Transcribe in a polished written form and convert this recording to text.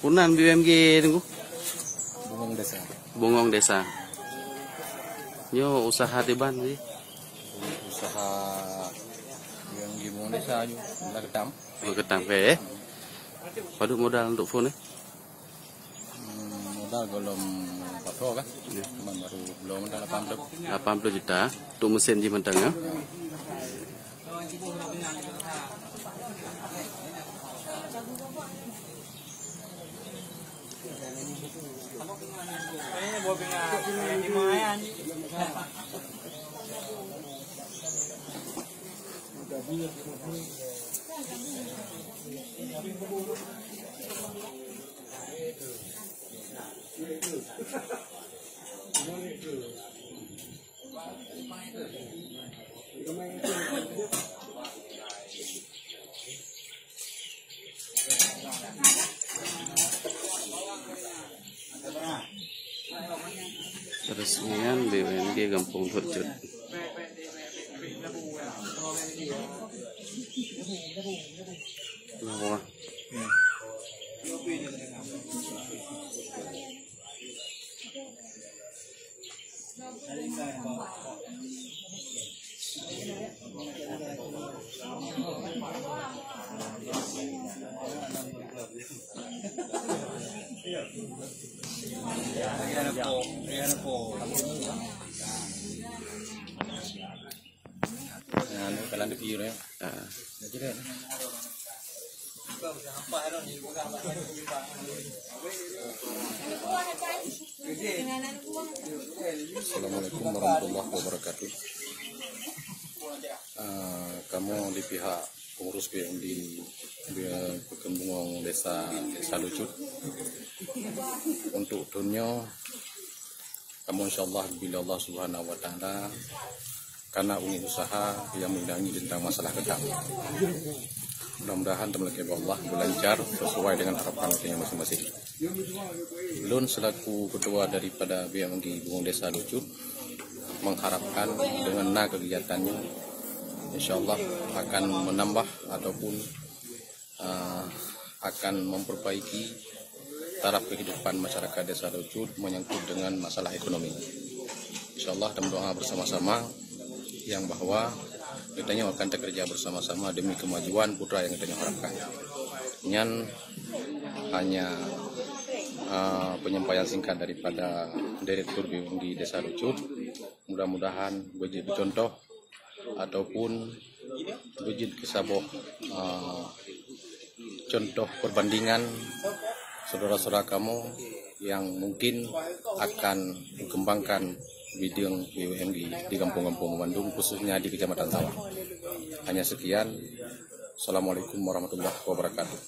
Punan BUMG tunggu. Bungong Desa. Bungong Desa. Yo usaha di ban sih. Usaha BUMG Bungong Desa aja. Mulai ketam. Ketang pe. Waduh modal untuk phone Modal belum 40 kan? Cuman baru belum modal 80 juta. Untuk mesin di mentang ya. Peresmian BUMG Kampung Hujud. Wah. Nah, kalian di kiri ya. Assalamualaikum warahmatullahi wabarakatuh. Kamu di pihak pengurus BUMG Bungong Desa Lucut. Untuk dunia kamu insyaallah bila Allah Subhanahu wa taala karena unit usaha yang menangani tentang masalah ketang. Mudah-mudahan teman-teman Allah berlancar sesuai dengan harapan kita masing-masing. Lun selaku ketua daripada BUMG Bungong Desa Lucut mengharapkan dengan kegiatannya insyaallah akan menambah ataupun akan memperbaiki taraf kehidupan masyarakat Desa Lucut menyangkut dengan masalah ekonomi. Insyaallah dalam doa bersama-sama yang bahwa kita akan bekerja bersama-sama demi kemajuan putra yang kita harapkan. Nyan hanya penyampaian singkat daripada Direktur BUMG Desa Lucut. Mudah-mudahan menjadi contoh ataupun menjadi kesaboh contoh perbandingan saudara-saudara kamu yang mungkin akan mengembangkan bidang BUMG di kampung-kampung Bandung khususnya di Kecamatan Sawah. Hanya sekian. Assalamualaikum warahmatullahi wabarakatuh.